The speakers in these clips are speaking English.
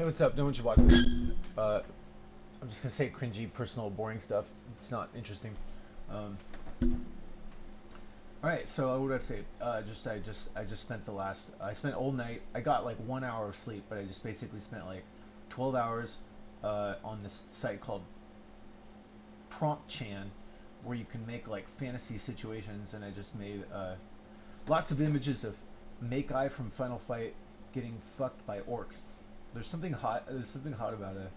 Hey, what's up? No one should watch this. I'm just gonna say cringy, personal, boring stuff. It's not interesting. Um, all right, so what would I say? I just spent the last. I spent all night. I got like 1 hour of sleep, but I just basically spent like 12 hours on this site called Prompt Chan, where you can make like fantasy situations, and I just made lots of images of Makai from Final Fight getting fucked by orcs. There's something hot. There's something hot about it.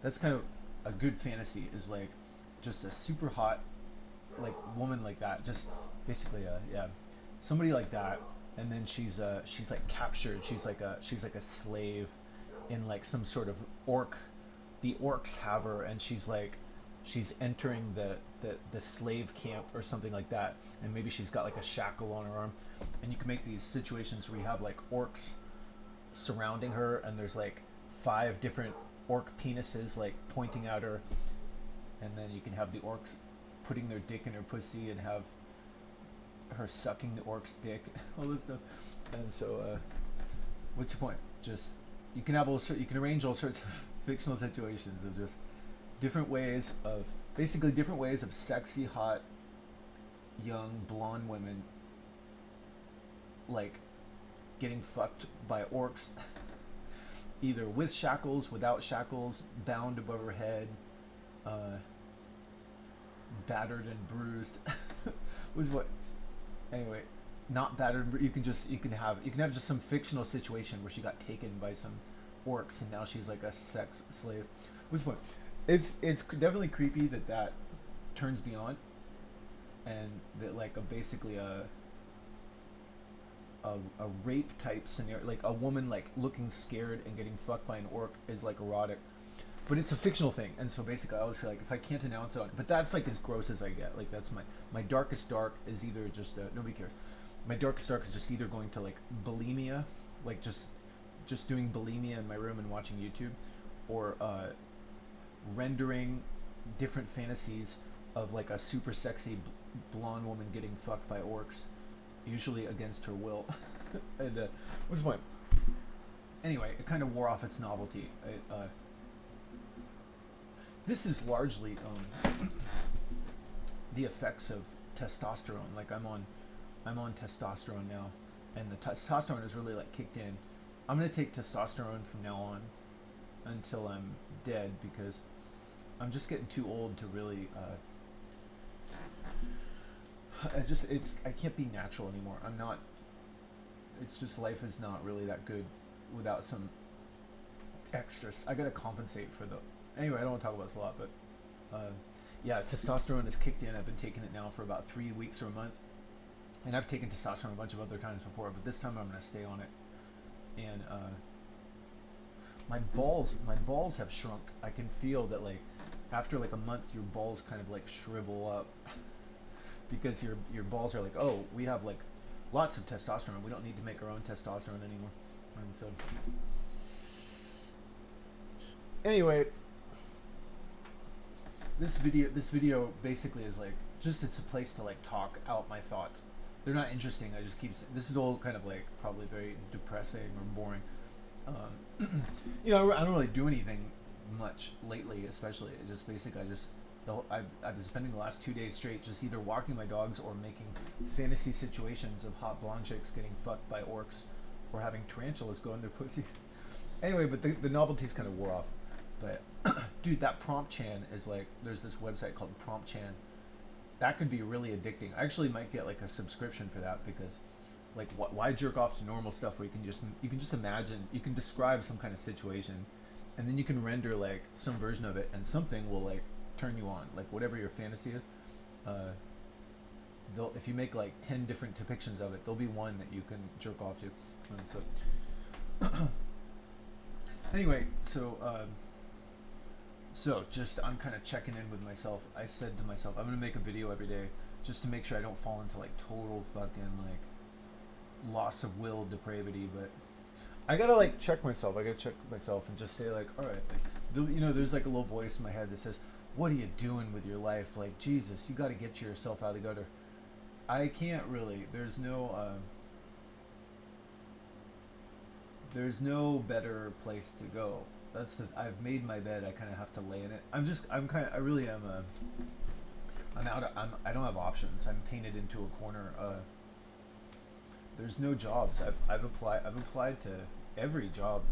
That's kind of a good fantasy. Is like just a super hot like woman like that. Just basically, yeah, somebody like that. And then she's like captured. She's like a slave in like some sort of orc. The orcs have her, and she's entering the slave camp or something like that, and maybe she's got like a shackle on her arm, and you can make these situations where you have like orcs surrounding her, and there's like five different orc penises like pointing at her, and then you can have the orcs putting their dick in her pussy and have her sucking the orc's dick, all this stuff. And so, what's your point? Just you can arrange all sorts of fictional situations of just different ways of basically different ways of sexy, hot, young blonde women like getting fucked by orcs, either with shackles, without shackles, bound above her head, uh, battered and bruised. Was what? Anyway, not battered. You can have just some fictional situation where she got taken by some orcs and now she's like a sex slave. Was what? It's definitely creepy that turns me on, and that like basically a rape type scenario, like a woman like looking scared and getting fucked by an orc is like erotic, but it's a fictional thing, and so basically I always feel like if I can't announce it, but that's like as gross as I get. Like that's my darkest dark is either just nobody cares. My darkest dark is just either going to like bulimia, like just doing bulimia in my room and watching YouTube, or rendering different fantasies of like a super sexy blonde woman getting fucked by orcs, usually against her will. And what's the point? Anyway, it kind of wore off its novelty. This is largely the effects of testosterone. Like I'm on testosterone now, and the testosterone is really like kicked in. I'm gonna take testosterone from now on until I'm dead because I'm just getting too old to really. I can't be natural anymore. I'm not. It's just life is not really that good without some extras. I gotta compensate for the. Anyway, I don't want to talk about this a lot, but yeah, testosterone has kicked in. I've been taking it now for about 3 weeks or a month, and I've taken testosterone a bunch of other times before, but this time I'm gonna stay on it. And my balls have shrunk. I can feel that like after like a month, your balls kind of like shrivel up because your balls are like, oh, we have like lots of testosterone. We don't need to make our own testosterone anymore. And so anyway, this video basically is like just it's a place to like talk out my thoughts. They're not interesting. I just keep this is all kind of like probably very depressing or boring. I don't really do anything much lately, especially. It just basically I've been spending the last 2 days straight just either walking my dogs or making fantasy situations of hot blonde chicks getting fucked by orcs or having tarantulas go in their pussy. Anyway, but the novelty's kind of wore off. But dude, that Prompt Chan is like there's this website called Prompt Chan. That could be really addicting. I actually might get like a subscription for that because like why jerk off to normal stuff where you can just imagine, you can describe some kind of situation, and then you can render like some version of it, and something will like turn you on, like whatever your fantasy is. uh they'll if you make like 10 different depictions of it, there'll be one that you can jerk off to. And so anyway, so just I'm kind of checking in with myself. I said to myself I'm gonna make a video every day just to make sure I don't fall into like total fucking like loss of will depravity. But I gotta like check myself. I gotta check myself and just say like, all right, like, there's like a little voice in my head that says, "What are you doing with your life? Like Jesus, you got to get yourself out of the gutter." I can't really. There's no. there's no better place to go. I've made my bed. I kind of have to lay in it. I really am I don't have options. I'm painted into a corner. There's no jobs. I've applied to every job.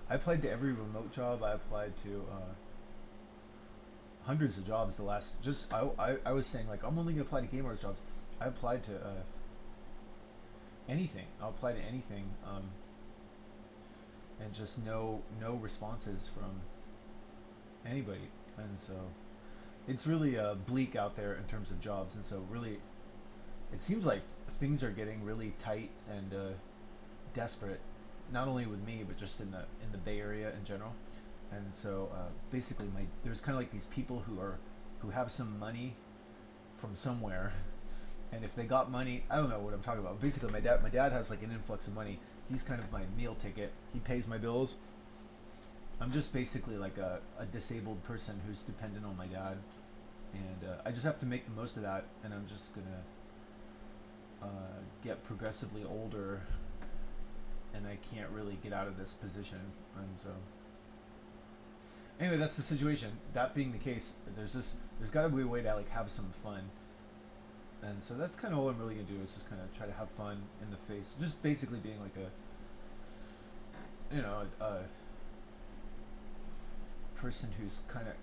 I applied to every remote job. I applied to hundreds of jobs. The last just I was saying like I'm only gonna apply to Game Arts jobs. I applied to anything. I'll apply to anything, and just no responses from anybody. And so it's really bleak out there in terms of jobs. And so really, it seems like things are getting really tight and desperate, not only with me but just in the Bay Area in general. And so basically, there's kind of like these people who have some money from somewhere, and if they got money, I don't know what I'm talking about. Basically, my dad has like an influx of money. He's kind of my meal ticket. He pays my bills. I'm just basically like a disabled person who's dependent on my dad, and I just have to make the most of that. And I'm just gonna get progressively older, and I can't really get out of this position. And so anyway, that's the situation. That being the case, there's got to be a way to like have some fun. And so that's kind of all I'm really gonna do is just kind of try to have fun in the face, just basically being like a person who's kind of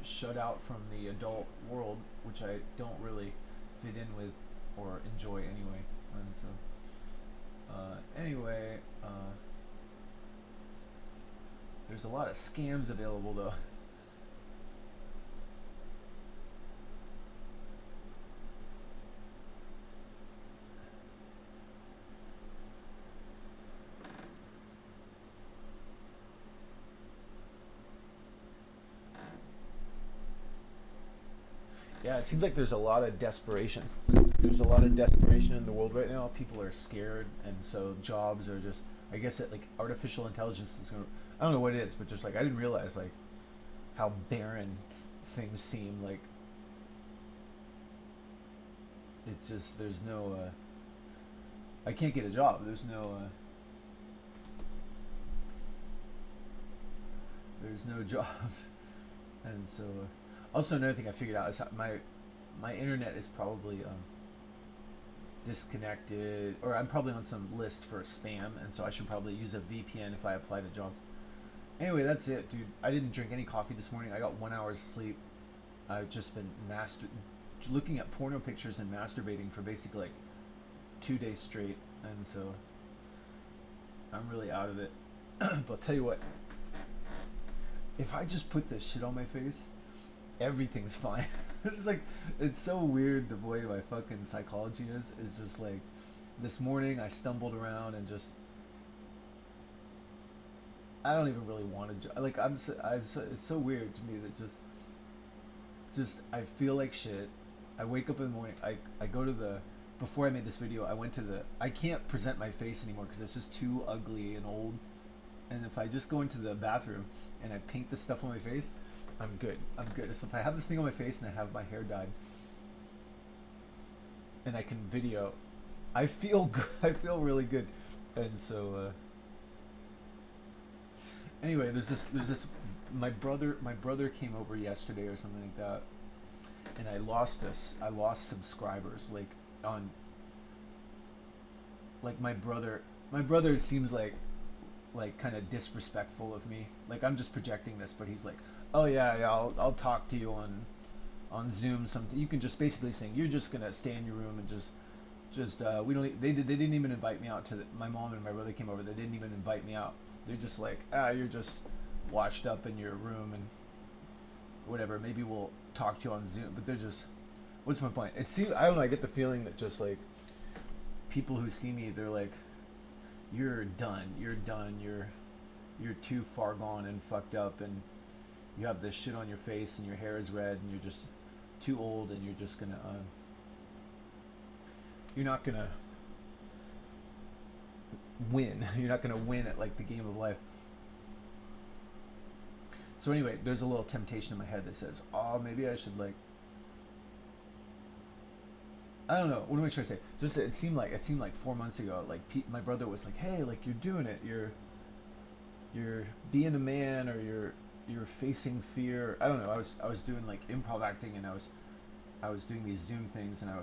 shut out from the adult world, which I don't really fit in with or enjoy anyway. And so anyway, there's a lot of scams available though. Yeah, it seems like there's a lot of desperation. There's a lot of desperation in the world right now. People are scared, and so jobs are just. I guess it like artificial intelligence is gonna. I don't know what it is, but just like I didn't realize like how barren things seem. Like it just there's no. I can't get a job. There's no. There's no jobs, and so. Also, another thing I figured out is my internet is probably disconnected, or I'm probably on some list for spam, and so I should probably use a VPN if I apply to jobs. Anyway, that's it, dude. I didn't drink any coffee this morning. I got 1 hour's sleep. I've just been looking at porno pictures and masturbating for basically like 2 days straight, and so I'm really out of it. But I'll tell you what, if I just put this shit on my face, everything's fine. This is like, it's so weird the way my fucking psychology is. It's just like, this morning I stumbled around and just, I don't even really want to, like, it's so weird to me that just, I feel like shit. I wake up in the morning, I go to before I made this video, I went to I can't present my face anymore because it's just too ugly and old. And if I just go into the bathroom and I paint this stuff on my face, I'm good. So if I have this thing on my face and I have my hair dyed, and I can video, I feel good. I feel really good. And so anyway, there's this. My brother came over yesterday or something like that, and I lost subscribers like on. Like my brother seems like kind of disrespectful of me. Like I'm just projecting this, but he's like, oh yeah, I'll talk to you on Zoom. Something you can just basically saying you're just gonna stay in your room and just we don't. They didn't even invite me out to my mom and my brother came over. They didn't even invite me out. They're just like, you're just washed up in your room and whatever. Maybe we'll talk to you on Zoom. But they're just, what's my point? It seems, I don't know. I get the feeling that just like people who see me, they're like, you're done. You're too far gone and fucked up, and you have this shit on your face, and your hair is red, and you're just too old, and you're just gonna you're not gonna win. You're not gonna win at like the game of life. So anyway, there's a little temptation in my head that says, oh, maybe I should like, I don't know. What am I trying to say? Just it seemed like 4 months ago, like my brother was like, hey, like you're doing it. You're you're being a man, or you're facing fear. I don't know. I was doing like improv acting, and I was doing these Zoom things, and I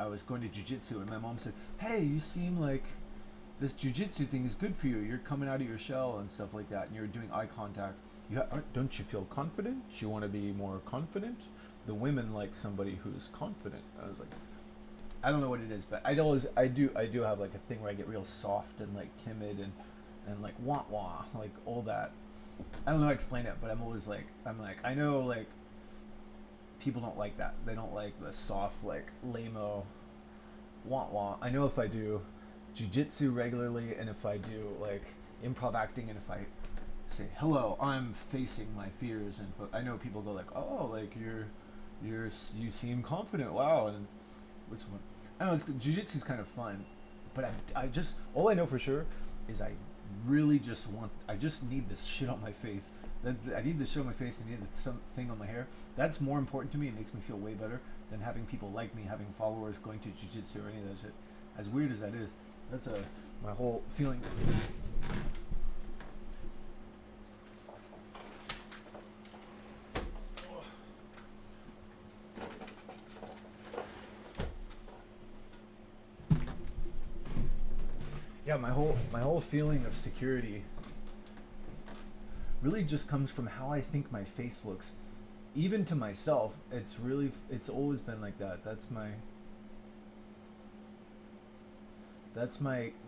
was going to jujitsu, and my mom said, "Hey, you seem like this jujitsu thing is good for you. You're coming out of your shell and stuff like that, and you're doing eye contact. Don't you feel confident? You want to be more confident? The women like somebody who's confident." I was like, I don't know what it is, but I do have like a thing where I get real soft and like timid and like wah wah, like all that. I don't know how to explain it, but I'm like I know like people don't like that. They don't like the soft like lame-o wah wah. I know if I do jujitsu regularly, and if I do like improv acting, and if I say hello, I'm facing my fears, and I know people go like, oh, like you seem confident, wow. And which one? I don't know. Jiu-jitsu's kind of fun, but I just all I know for sure is I really I just need this shit on my face. I need this shit on my face. I need something on my hair. That's more important to me. It makes me feel way better than having people like me, having followers, going to jiu-jitsu or any of that shit. As weird as that is, that's my whole feeling. Yeah, my whole feeling of security really just comes from how I think my face looks. Even to myself, it's always been like that. That's my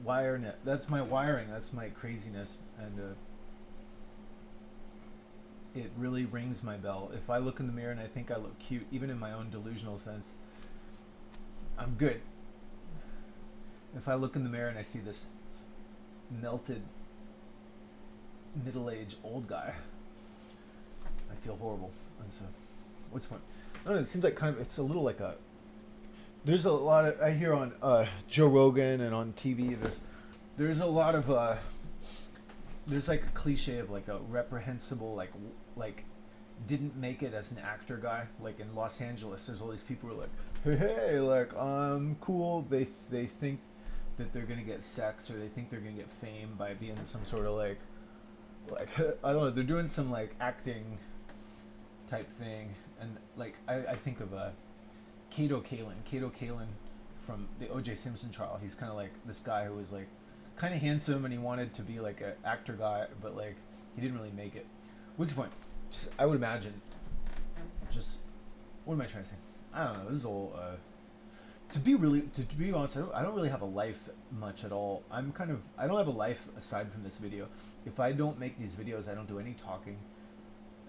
wiring. That's my wiring. That's my craziness, and it really rings my bell. If I look in the mirror and I think I look cute, even in my own delusional sense, I'm good. If I look in the mirror and I see this melted middle-aged old guy, I feel horrible. And so, what's fun? I don't know. It seems like it's a little like a. There's a lot of I hear on Joe Rogan and on TV. There's a lot of there's like a cliche of like a reprehensible like didn't make it as an actor guy. Like in Los Angeles, there's all these people who are like, hey, like I'm cool. They think that they're gonna get sex, or they think they're gonna get fame by being some sort of like I don't know. They're doing some like acting type thing, and like I think of Kato Kalin from the O.J. Simpson trial. He's kind of like this guy who was like kind of handsome, and he wanted to be like an actor guy, but like he didn't really make it. Which point, just I would imagine. Just what am I trying to say? I don't know. This is all. To be honest, I don't really have a life much at all. I don't have a life aside from this video. If I don't make these videos, I don't do any talking.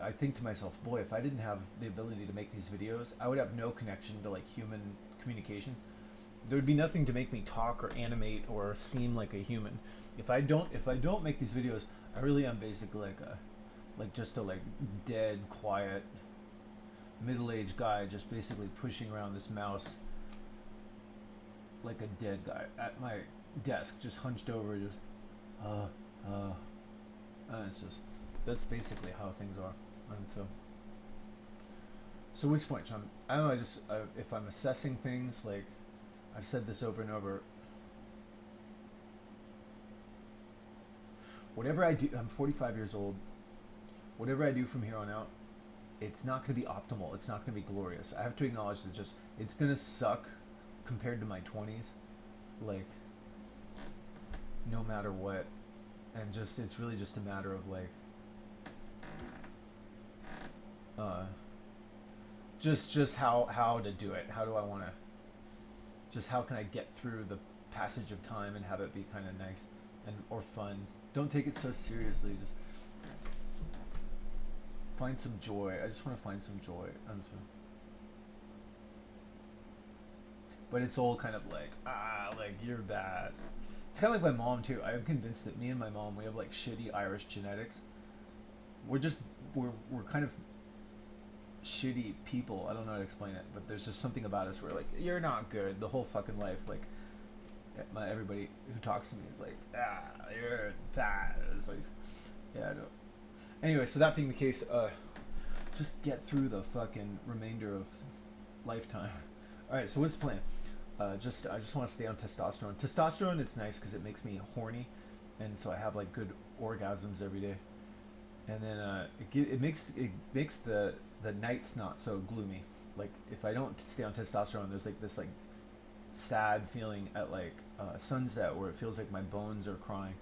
I think to myself, boy, if I didn't have the ability to make these videos, I would have no connection to like human communication. There would be nothing to make me talk or animate or seem like a human. If I don't make these videos, I really am basically just a like dead, quiet, middle-aged guy just basically pushing around this mouse like a dead guy at my desk, just hunched over, just it's just that's basically how things are. And so which point, Sean? I don't know. If I'm assessing things, like I've said this over and over. Whatever I do, I'm 45 years old. Whatever I do from here on out, it's not going to be optimal. It's not going to be glorious. I have to acknowledge that it's going to suck compared to my 20s, like no matter what. And it's really just a matter of like just how to do it. How do I want to just how can I get through the passage of time and have it be kind of nice and or fun. Don't take it so seriously. Just find some joy. I just want to find some joy. And so, but it's all kind of like you're bad. It's kind of like my mom too. I'm convinced that me and my mom, we have like shitty Irish genetics. We're kind of shitty people. I don't know how to explain it, but there's just something about us where like you're not good the whole fucking life. Like everybody who talks to me is like, you're bad. It's like, yeah, I know. Anyway, so that being the case, just get through the fucking remainder of lifetime. All right, so what's the plan? I just want to stay on testosterone. Testosterone, it's nice because it makes me horny, and so I have like good orgasms every day, and then it makes the nights not so gloomy. Like if I don't stay on testosterone, there's like this like sad feeling at like sunset where it feels like my bones are crying,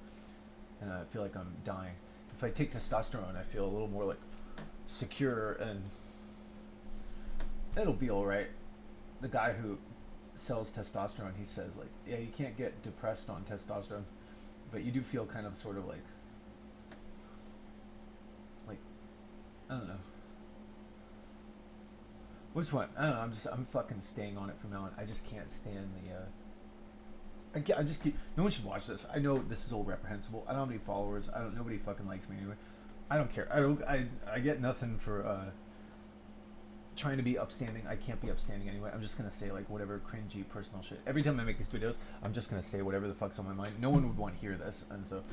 and I feel like I'm dying. If I take testosterone, I feel a little more like secure, and it'll be all right. The guy who sells testosterone, he says like, yeah, you can't get depressed on testosterone, but you do feel kind of sort of like I don't know. Which one? I don't know. I'm fucking staying on it from now on. I just can't stand the. I just keep. No one should watch this. I know this is all reprehensible. I don't have any followers. I don't. Nobody fucking likes me anyway. I don't care. I don't. I get nothing for trying to be upstanding. I can't be upstanding anyway. I'm just gonna say like whatever cringy personal shit. Every time I make these videos, I'm just gonna say whatever the fuck's on my mind. No one would want to hear this, and so,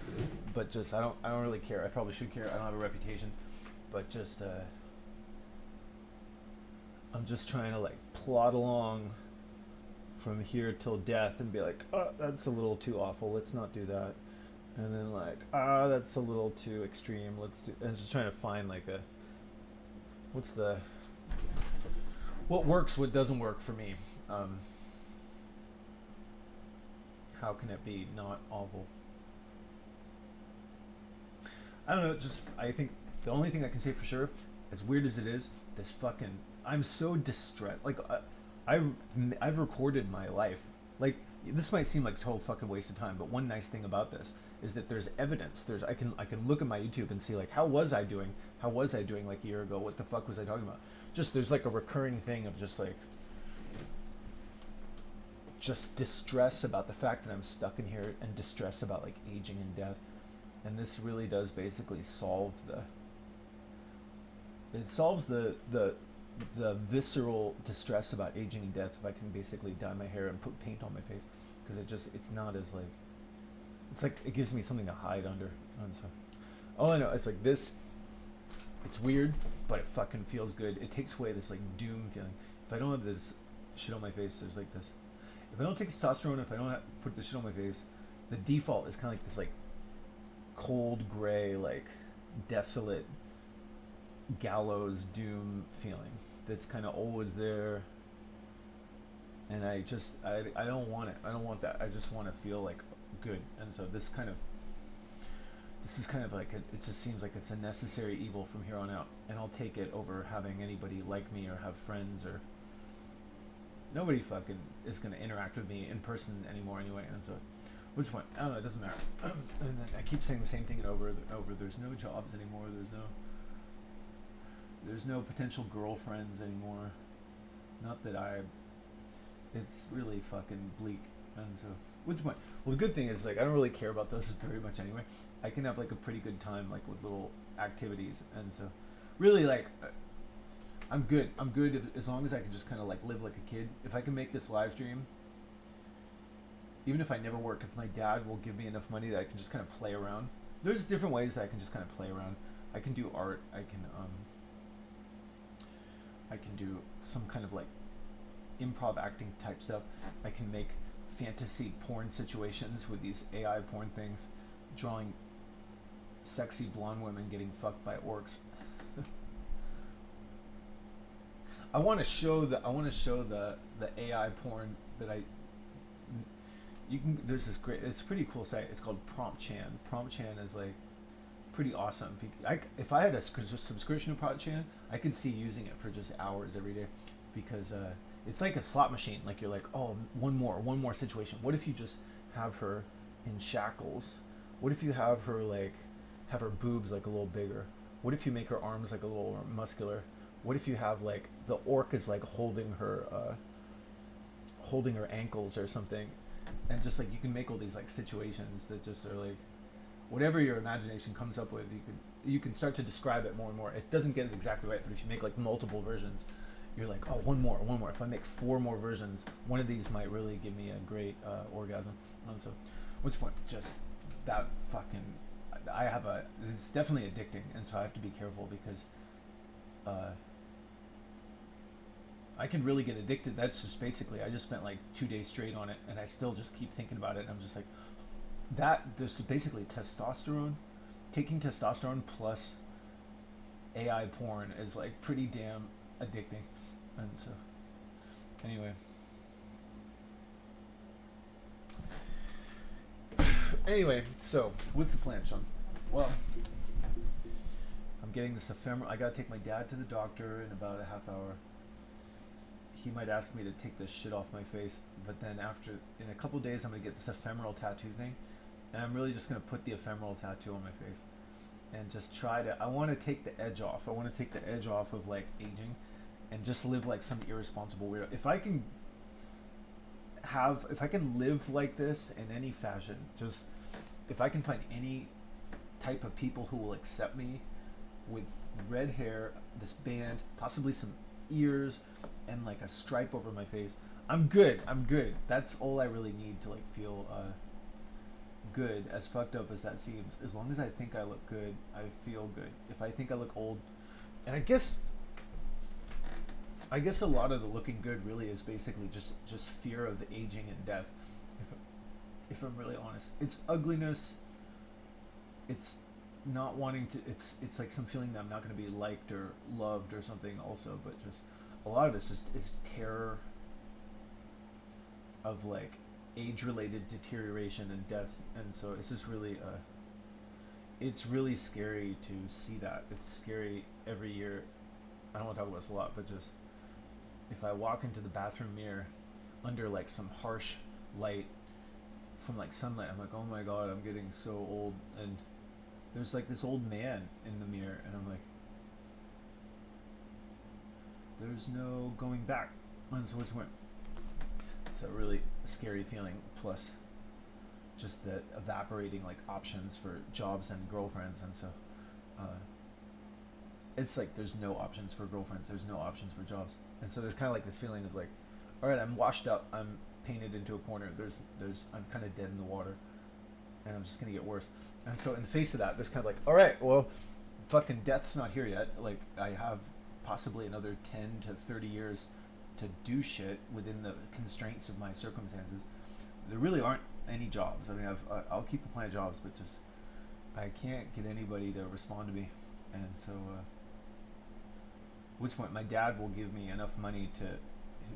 but just I don't really care. I probably should care. I don't have a reputation, but just I'm just trying to like plod along from here till death and be like, oh, that's a little too awful. Let's not do that. And then like, that's a little too extreme. Let's do. And just trying to find like a what works, what doesn't work for me. How can it be not awful? I don't know. Just I think the only thing I can say for sure, as weird as it is, this fucking I'm so distressed. Like I've recorded my life. Like this might seem like a total fucking waste of time, but one nice thing about this is that there's evidence. I can look at my YouTube and see like how was I doing? How was I doing like a year ago? What the fuck was I talking about? Just there's like a recurring thing of just distress about the fact that I'm stuck in here and distress about like aging and death. And this really does basically solve the visceral distress about aging and death if I can basically dye my hair and put paint on my face, because it's not as like it's like it gives me something to hide under. And so all I know it's like this, it's weird, but it fucking feels good. It takes away this like doom feeling. If I don't have this shit on my face, there's like this. If I don't take testosterone, if I don't put this shit on my face, the default is kind of like this like cold gray, like desolate gallows doom feeling that's kind of always there, and I don't want it. I don't want that. I just want to feel like good. And so this is kind of like it just seems like it's a necessary evil from here on out, and I'll take it over having anybody like me or have friends, or nobody fucking is going to interact with me in person anymore anyway. And so which one? I don't know, it doesn't matter. And then I keep saying the same thing over and over. There's no jobs anymore. There's no potential girlfriends anymore. Not that it's really fucking bleak. And so, what's the point? Well, the good thing is, like, I don't really care about those very much anyway. I can have, like, a pretty good time, like, with little activities. And so, really, like, I'm good. I'm good as long as I can just kind of, like, live like a kid. If I can make this live stream, even if I never work, if my dad will give me enough money that I can just kind of play around. There's different ways that I can just kind of play around. I can do art. I can do some kind of like improv acting type stuff. I can make fantasy porn situations with these AI porn things, drawing sexy blonde women getting fucked by orcs. I want to show the AI porn that there's this great, it's a pretty cool site. It's called PromptChan. PromptChan is like pretty awesome. If I had a subscription to PromptChan, I could see using it for just hours every day, because it's like a slot machine. Like you're like, oh, one more situation. What if you just have her in shackles? What if you have her boobs like a little bigger? What if you make her arms like a little more muscular? What if you have like the orc is like holding her ankles or something, and just like you can make all these like situations that just are like whatever your imagination comes up with, you can start to describe it more and more. It doesn't get it exactly right, but if you make like multiple versions, you're like, oh, one more. If I make 4 more versions, one of these might really give me a great orgasm. And so, what's the point? Just that fucking. It's definitely addicting, and so I have to be careful because I can really get addicted. That's just basically, I just spent like 2 days straight on it, and I still just keep thinking about it. And I'm just like, that, there's basically testosterone taking testosterone plus AI porn is like pretty damn addicting. And so, anyway. Anyway, so what's the plan, Sean? Well, I'm getting this ephemeral. I gotta take my dad to the doctor in about a half hour. He might ask me to take this shit off my face, but then after, in a couple days, I'm gonna get this ephemeral tattoo thing, and I'm really just gonna put the ephemeral tattoo on my face, and just try to. I want to take the edge off. I want to take the edge off of like aging, and just live like some irresponsible weirdo. If I can live like this in any fashion, just if I can find any type of people who will accept me with red hair, this band, possibly some ears, and like a stripe over my face, I'm good. That's all I really need to like feel good, as fucked up as that seems. As long as I think I look good, I feel good. If I think I look old, and I guess a lot of the looking good really is basically just fear of the aging and death. If I'm really honest, it's ugliness. It's not wanting to. It's like some feeling that I'm not going to be liked or loved or something. Also, but just a lot of it's terror of like age-related deterioration and death, and so it's just really it's really scary to see that. It's scary every year. I don't want to talk about this a lot, but just if I walk into the bathroom mirror under like some harsh light from like sunlight, I'm like, oh my god, I'm getting so old. And there's like this old man in the mirror, and I'm like, there's no going back. And so it's a really scary feeling. Plus just the evaporating like options for jobs and girlfriends, and so it's like there's no options for girlfriends, there's no options for jobs, and so there's kind of like this feeling of like, all right, I'm washed up, I'm painted into a corner, I'm kind of dead in the water, and I'm just gonna get worse. And so in the face of that, there's kind of like, all right, well, fucking death's not here yet. Like I have possibly another 10 to 30 years to do shit within the constraints of my circumstances. There really aren't any jobs. I mean, I'll keep applying jobs, but just I can't get anybody to respond to me. And so which point my dad will give me enough money to,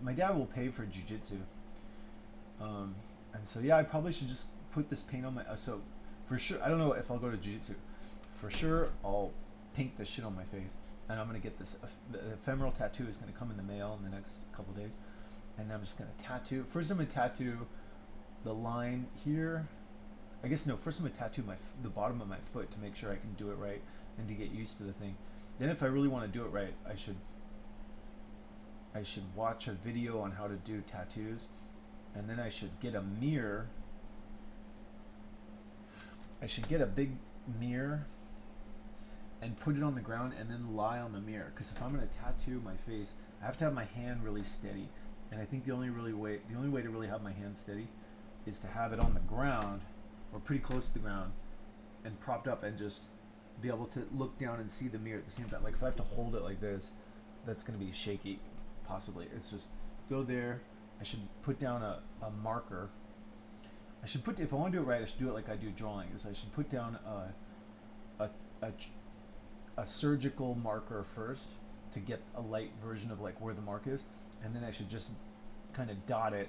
my dad will pay for jiu-jitsu. And so yeah, I probably should just put this paint on my, so for sure, I don't know if I'll go to jiu-jitsu. For sure, I'll paint this shit on my face, and I'm gonna get this, the ephemeral tattoo is gonna come in the mail in the next couple days, and I'm just gonna tattoo, first I'm gonna tattoo the line here, I guess no, first I'm gonna tattoo the bottom of my foot to make sure I can do it right, and to get used to the thing. Then if I really want to do it right, I should watch a video on how to do tattoos, and then I should get a mirror. I should get a big mirror and put it on the ground and then lie on the mirror, because if I'm going to tattoo my face, I have to have my hand really steady, and I think the only way to really have my hand steady is to have it on the ground or pretty close to the ground and propped up, and just be able to look down and see the mirror at the same time. Like if I have to hold it like this, that's going to be shaky, possibly. It's just go there. I should put down a marker. I should put, if I want to do it right, I should do it like I do drawings. I should put down a surgical marker first to get a light version of like where the mark is, and then I should just kind of dot it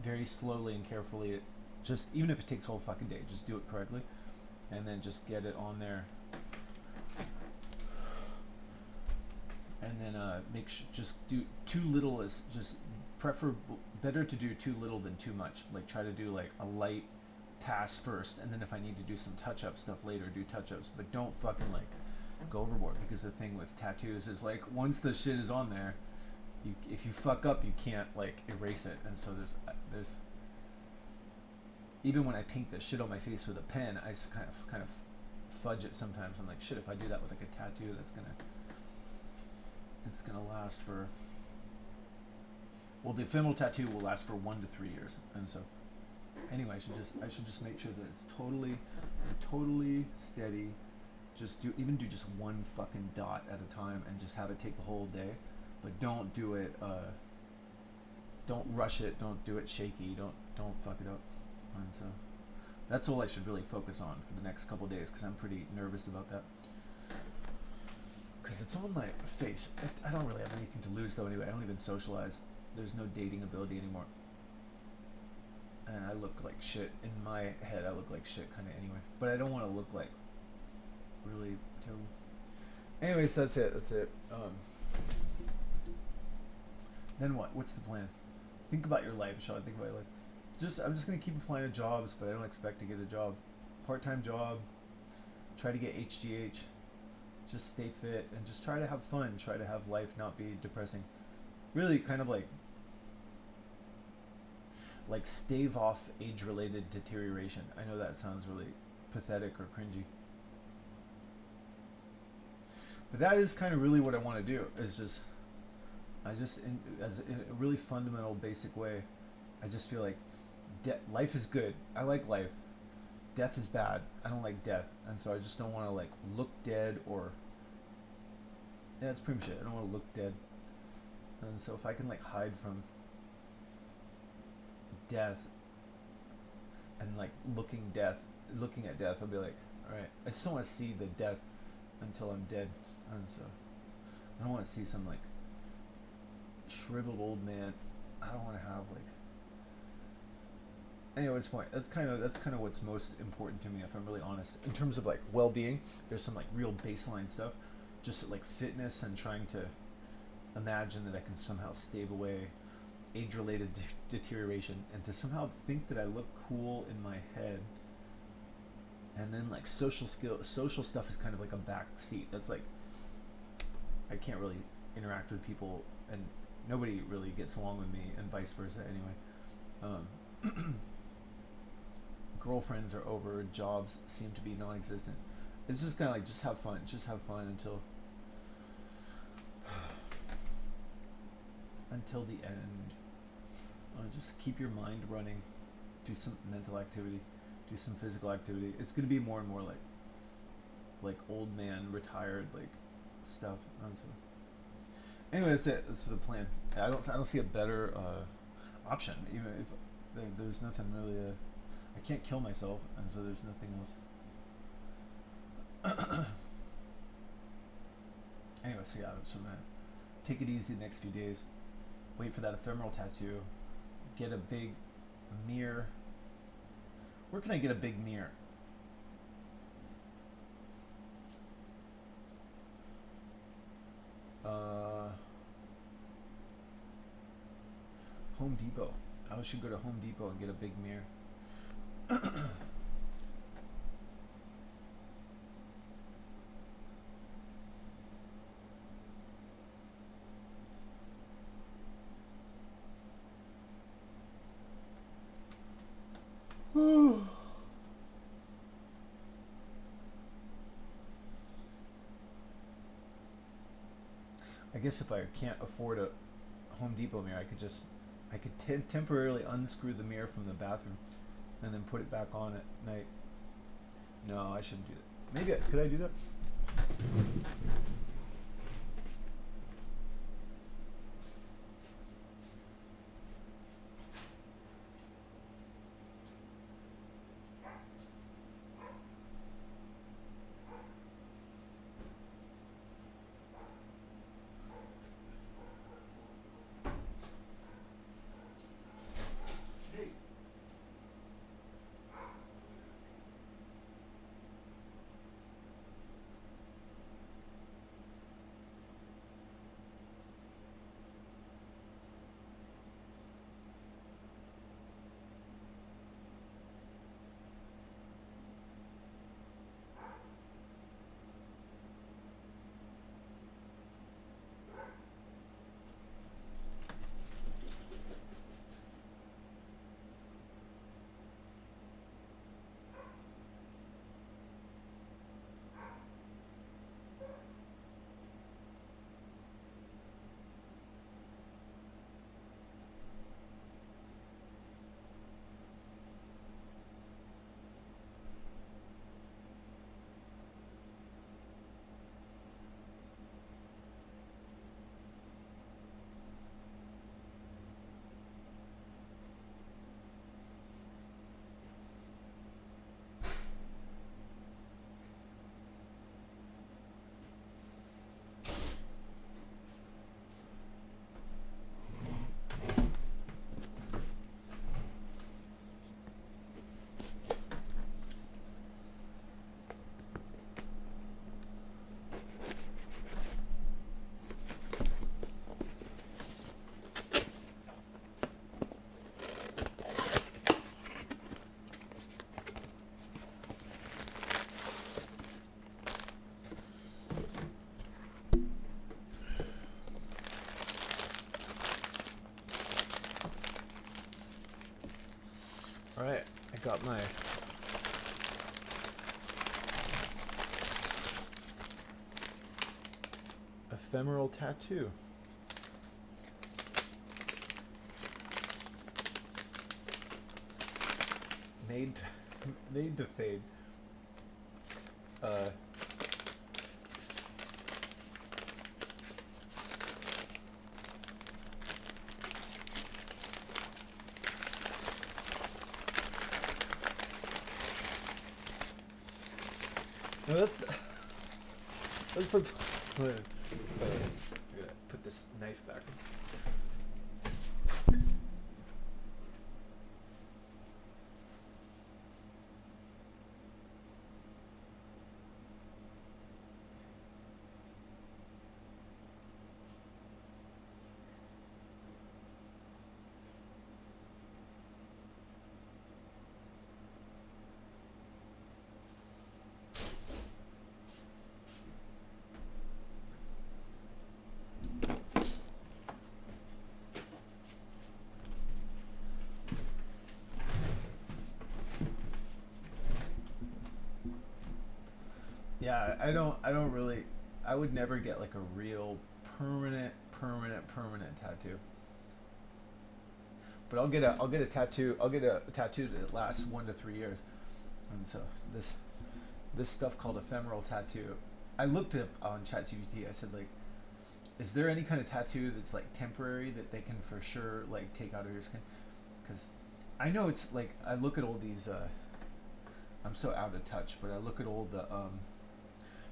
very slowly and carefully. Just even if it takes a whole fucking day, just do it correctly, and then just get it on there. And then just do too little is just better to do too little than too much. Like try to do like a light pass first, and then if I need to do some touch-up stuff later, do touch-ups, but don't fucking like go overboard, because the thing with tattoos is like once the shit is on there, if you fuck up, you can't like erase it. And so there's even when I paint the shit on my face with a pen, I kind of fudge it sometimes. I'm like, shit, if I do that with like a tattoo, it's gonna last for, well, the ephemeral tattoo will last for 1 to 3 years. And so anyway, I should just make sure that it's totally steady. Just do just one fucking dot at a time, and just have it take the whole day. But don't do it don't rush it, don't do it shaky, don't fuck it up. And so That's all I should really focus on for the next couple days because I'm pretty nervous about that. Because it's on my face. I don't really have anything to lose though anyway. I don't even socialize. There's no dating ability anymore. And I look like shit. In my head, I look like shit kind of anyway. But I don't want to look like really terrible. Anyways, that's it. That's it. Then what? What's the plan? Think about your life, Sean. Think about your life. I'm just gonna keep applying to jobs, but I don't expect to get a job. Part-time job. Try to get HGH. Just stay fit and just try to have fun. Try to have life not be depressing. Really, kind of like stave off age-related deterioration. I know that sounds really pathetic or cringy, but that is kind of really what I want to do. Is just in a really fundamental, basic way, I just feel like life is good. I like life. Death is bad. I don't like death, and so I just don't want to like look dead or. Yeah, that's pretty much it. I don't want to look dead, and so if I can like hide from death and like looking at death, I'll be like, all right. I just don't want to see the death until I'm dead, and so I don't want to see some like shriveled old man. I don't want to have like. Anyway, it's point. That's kind of what's most important to me, if I'm really honest. In terms of like well-being, there's some like real baseline stuff, just like fitness and trying to imagine that I can somehow stave away age-related deterioration, and to somehow think that I look cool in my head. And then like social stuff is kind of like a back seat. That's like I can't really interact with people, and nobody really gets along with me, and vice versa. Anyway, girlfriends are over. Jobs seem to be non-existent. It's just kind of like just have fun until the end. Just keep your mind running. Do some mental activity. Do some physical activity. It's gonna be more and more like old man retired like stuff. So anyway, that's it. That's the plan. I don't see a better option. Even if there's nothing really. I can't kill myself, and so there's nothing else. Anyway, so yeah, so I'm gonna take it easy the next few days. Wait for that ephemeral tattoo. Get a big mirror. Where can I get a big mirror? Home Depot. I should go to Home Depot and get a big mirror. I guess if I can't afford a Home Depot mirror, I could temporarily unscrew the mirror from the bathroom and then put it back on at night. No, I shouldn't do that. Maybe could I do that? All right, I got my ephemeral tattoo. Made to, made to fade. Uh, no, let's put. I gotta put this knife back. Yeah, I don't really, I would never get like a real permanent tattoo. But I'll get a tattoo, I'll get a tattoo that lasts 1 to 3 years. And so this stuff called ephemeral tattoo, I looked up on ChatGPT. I said like, is there any kind of tattoo that's like temporary that they can for sure like take out of your skin? Because I know it's like I look at all these. I'm so out of touch, but I look at all the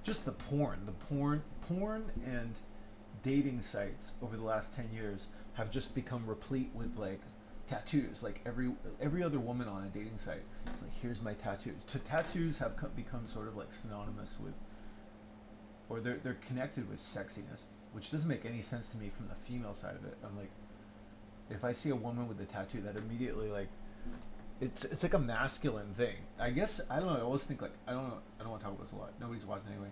just porn and dating sites over the last 10 years have just become replete with like tattoos. Like every other woman on a dating site is like, here's my tattoo. So tattoos have become sort of like synonymous with, or they're connected with sexiness, which doesn't make any sense to me from the female side of it. I'm like, if I see a woman with a tattoo, that immediately like it's like a masculine thing. I guess I don't know. I always think like I don't know. I don't want to talk about this a lot. Nobody's watching anyway.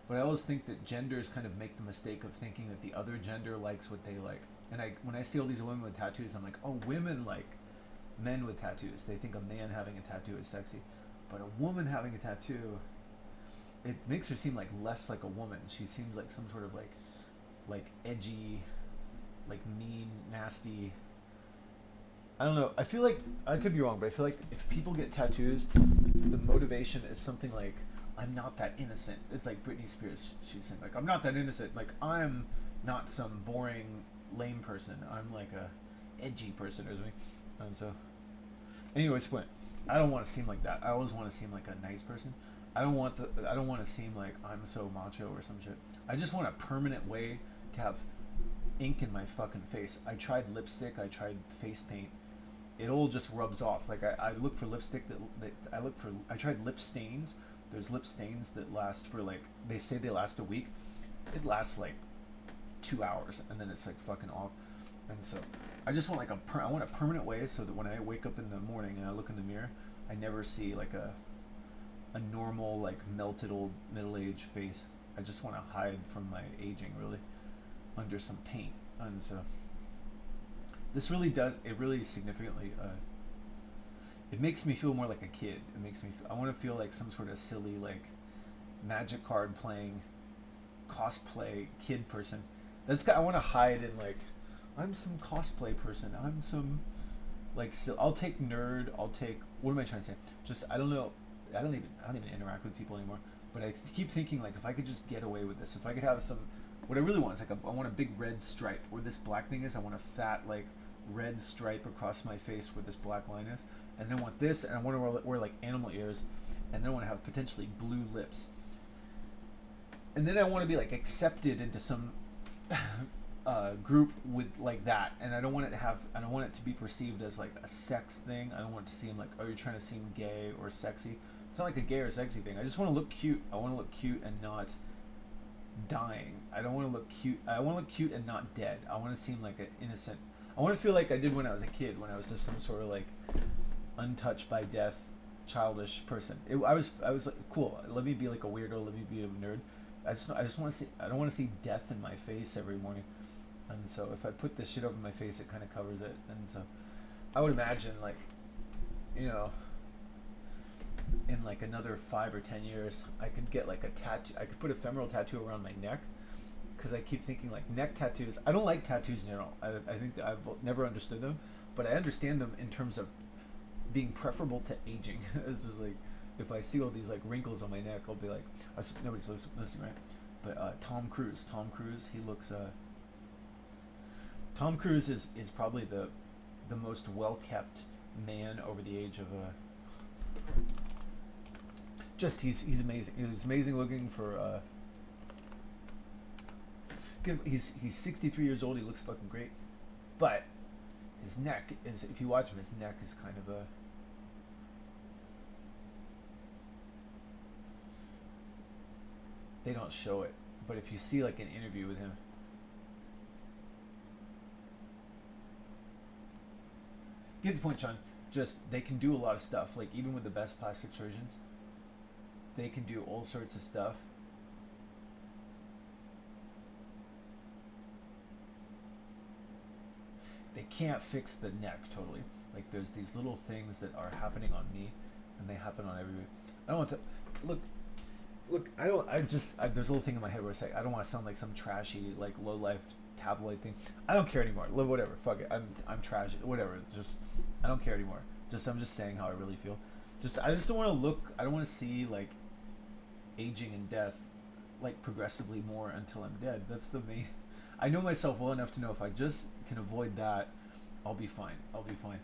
But I always think that genders kind of make the mistake of thinking that the other gender likes what they like. And I when I see all these women with tattoos, I'm like, oh, women like men with tattoos. They think a man having a tattoo is sexy, but a woman having a tattoo, it makes her seem like less like a woman. She seems like some sort of like edgy, like mean, nasty. I don't know. I feel like I could be wrong, but I feel like if people get tattoos, the motivation is something like, "I'm not that innocent." It's like Britney Spears. She's saying like, "I'm not that innocent." Like I'm not some boring, lame person. I'm like a edgy person or something. And so, anyways, point. I don't want to seem like that. I always want to seem like a nice person. I don't want to seem like I'm so macho or some shit. I just want a permanent way to have ink in my fucking face. I tried lipstick. I tried face paint. It all just rubs off. Like I look for lipstick that I tried lip stains. There's lip stains that last for like, they say they last a week. It lasts like 2 hours and then it's like fucking off. And so I just want like I want a permanent way so that when I wake up in the morning and I look in the mirror, I never see like a normal like melted old middle-aged face. I just want to hide from my aging really under some paint. And so this really does, it really significantly it makes me feel more like a kid. It makes me I want to feel like some sort of silly like magic card playing cosplay kid person. I want to hide in like, I'm some cosplay person. I'm some like, I'll take nerd. I'll take, what am I trying to say? Just I don't know. I don't even interact with people anymore. But I keep thinking like, if I could just get away with this, if I could have some, what I really want is like I want a big red stripe where this black thing is. I want a fat like red stripe across my face where this black line is, and then I want this, and I want to wear like animal ears, and then I want to have potentially blue lips, and then I want to be like accepted into some group with like that, and I don't want it to be perceived as like a sex thing. I don't want it to seem like, oh, you're trying to seem gay or sexy. It's not like a gay or sexy thing. I just want to look cute. I want to look cute and not dying. I don't want to look cute. I want to look cute and not dead. I want to seem like an innocent. I want to feel like I did when I was a kid, when I was just some sort of like untouched by death, childish person. I was like, cool. Let me be like a weirdo. Let me be a nerd. I just want to see. I don't want to see death in my face every morning. And so if I put this shit over my face, it kind of covers it. And so I would imagine like you know, in like another 5 or 10 years, I could get like a tattoo. I could put a femoral tattoo around my neck because I keep thinking like neck tattoos. I don't like tattoos in general. I think that I've never understood them, but I understand them in terms of being preferable to aging. It's just like if I see all these like wrinkles on my neck, I'll be like, nobody's listening, right? But Tom Cruise, he looks. Tom Cruise is probably the most well kept man over the age of just he's amazing. He's amazing looking for he's 63 years old. He looks fucking great, but his neck is, if you watch him, his neck is kind of a, they don't show it, but if you see like an interview with him, get the point, Sean. Just they can do a lot of stuff. Like even with the best plastic surgeons, they can do all sorts of stuff. They can't fix the neck totally. Like there's these little things that are happening on me, and they happen on everybody. I don't want to look. Look, I don't. There's a little thing in my head where I say I don't want to sound like some trashy, like low life tabloid thing. I don't care anymore. Live whatever. Fuck it. I'm trash. Whatever. Just I don't care anymore. I'm just saying how I really feel. I just don't want to look. I don't want to see like aging and death like progressively more until I'm dead. That's the main. I know myself well enough to know if I just can avoid that, I'll be fine. I'll be fine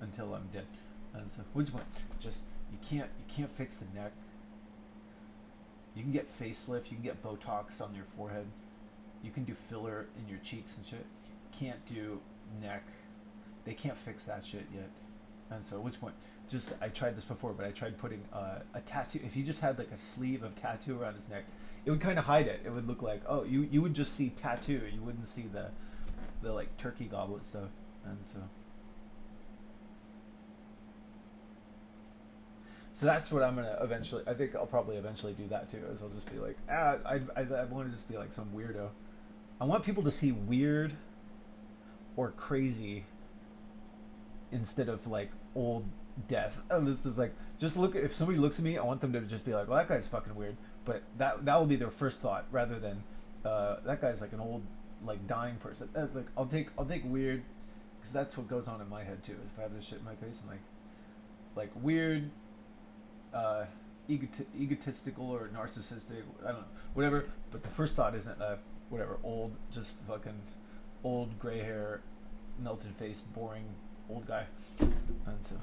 until I'm dead. And so, which one? Just you can't fix the neck. You can get facelift. You can get Botox on your forehead. You can do filler in your cheeks and shit. Can't do neck. They can't fix that shit yet. And so, which point? Just I tried this before, but I tried putting a tattoo. If you just had like a sleeve of tattoo around his neck, it would kind of hide it. It would look like, oh, you would just see tattoo. You wouldn't see the like turkey goblet stuff. And so that's what I'm gonna eventually. I think I'll probably eventually do that too. Is I'll just be like, I want to just be like some weirdo. I want people to see weird or crazy instead of like old death. And this is like, just look. If somebody looks at me, I want them to just be like, well, that guy's fucking weird. But that will be their first thought rather than that guy's like an old like dying person. That's like I'll take weird because that's what goes on in my head too. If I have this shit in my face, I'm like weird, egotistical or narcissistic. I don't know, whatever. But the first thought isn't whatever old, just fucking old gray hair, melted face, boring old guy. And so,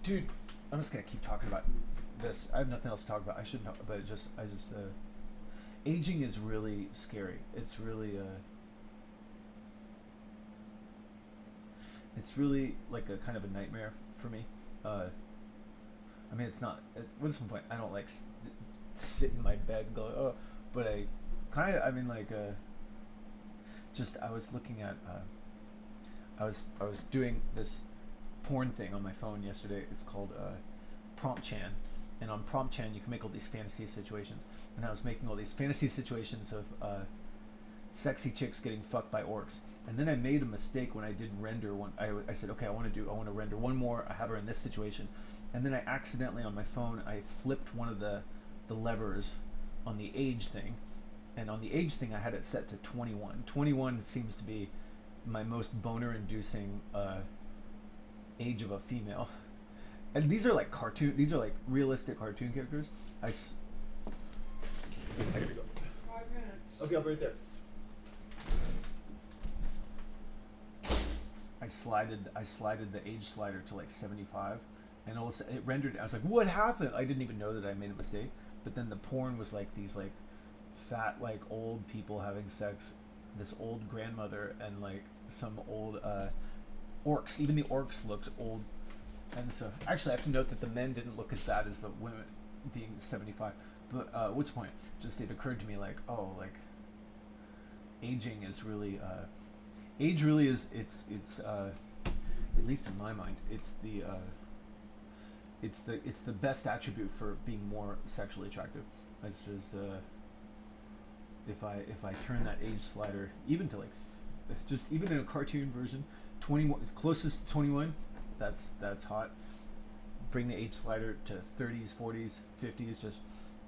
dude, I'm just gonna keep talking about this. I have nothing else to talk about. I shouldn't talk, but aging is really scary. It's really like a kind of a nightmare for me. I mean, it's not. What's the point? I don't like sit in my bed and go, oh, but I kind of. I mean, like, just I was looking at. I was doing this porn thing on my phone yesterday. It's called Prompt Chan, and on Prompt Chan you can make all these fantasy situations. And I was making all these fantasy situations of sexy chicks getting fucked by orcs. And then I made a mistake when I did render one. I said, okay, I want to render one more. I have her in this situation, and then I accidentally on my phone I flipped one of the levers on the age thing, and on the age thing I had it set to 21. 21 seems to be my most boner-inducing age of a female. And these are like cartoon. These are like realistic cartoon characters. I gotta go. 5 minutes. Okay, I'll be right there. I slided the age slider to like 75, and all of a sudden it rendered. I was like, "What happened?" I didn't even know that I made a mistake. But then the porn was like these like fat like old people having sex, this old grandmother and like some old orcs. Even the orcs looked old. And so actually I have to note that the men didn't look as bad as the women, being 75. But what's the point? Just it occurred to me like, oh, like aging is really age really is it's at least in my mind it's the best attribute for being more sexually attractive. It's just if I turn that age slider even to like just even in a cartoon version, 21 closest to 21, that's hot. Bring the age slider to 30s, 40s, 50s, just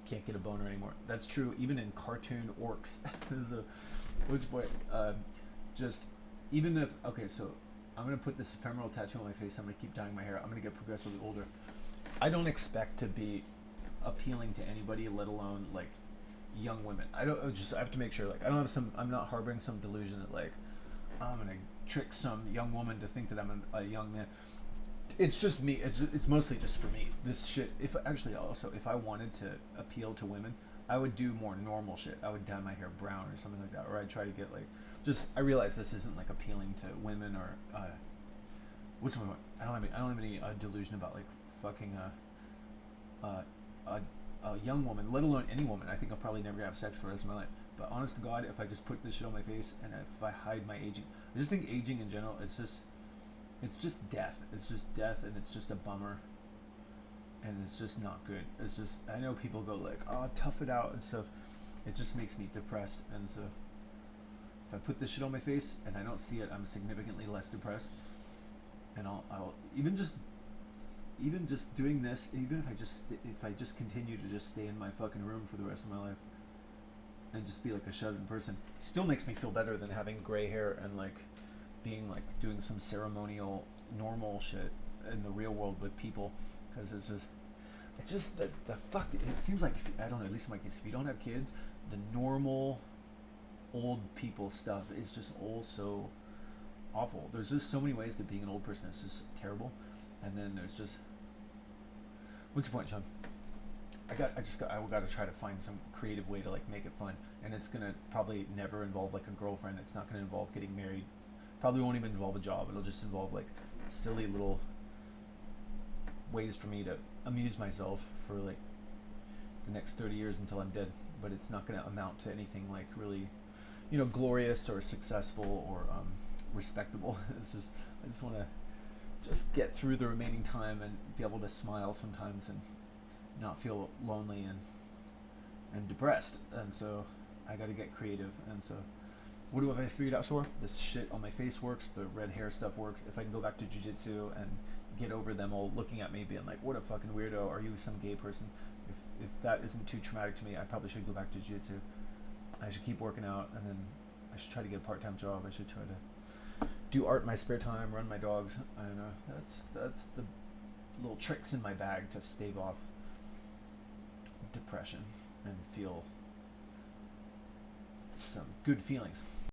can't get a boner anymore. That's true even in cartoon orcs. This is a which boy just even if okay, so I'm gonna put this ephemeral tattoo on my face. I'm gonna keep dyeing my hair. I'm gonna get progressively older. I don't expect to be appealing to anybody, let alone like young women. I have to make sure like I don't have some. I'm not harboring some delusion that like I'm gonna trick some young woman to think that I'm a young man. It's just me. It's mostly just for me. This shit. If actually also if I wanted to appeal to women, I would do more normal shit. I would dye my hair brown or something like that, or I'd try to get like just. I realize this isn't like appealing to women or what's my point? I don't have any delusion about like fucking a young woman, let alone any woman. I think I'll probably never have sex for the rest of my life. But honest to God, if I just put this shit on my face and if I hide my aging, I just think aging in general, it's just death. It's just death, and it's just a bummer, and it's just not good. It's just I know people go like, oh, tough it out and stuff. It just makes me depressed, and so if I put this shit on my face and I don't see it, I'm significantly less depressed. And I'll even just doing this, even if I just continue to just stay in my fucking room for the rest of my life and just be like a shut-in person, it still makes me feel better than having gray hair and like being like doing some ceremonial normal shit in the real world with people, because it's just the fuck. It seems like if you, I don't know, at least in my case, if you don't have kids, the normal old people stuff is just all so awful. There's just so many ways that being an old person is just terrible, and then there's just what's your point, Sean? I got to try to find some creative way to like make it fun, and it's gonna probably never involve like a girlfriend. It's not gonna involve getting married. Probably won't even involve a job. It'll just involve like silly little ways for me to amuse myself for like the next 30 years until I'm dead. But it's not gonna amount to anything like really, glorious or successful or respectable. It's just I just want to just get through the remaining time and be able to smile sometimes and not feel lonely and depressed. And so I got to get creative. And so what have I figured out so far? This shit on my face works. The red hair stuff works. If I can go back to jiu-jitsu and get over them all looking at me being like, what a fucking weirdo, are you some gay person? If that isn't too traumatic to me, I probably should go back to jiu-jitsu. I should keep working out, and then I should try to get a part-time job. I should try to do art in my spare time, run my dogs. I don't know. That's the little tricks in my bag to stave off depression and feel some good feelings.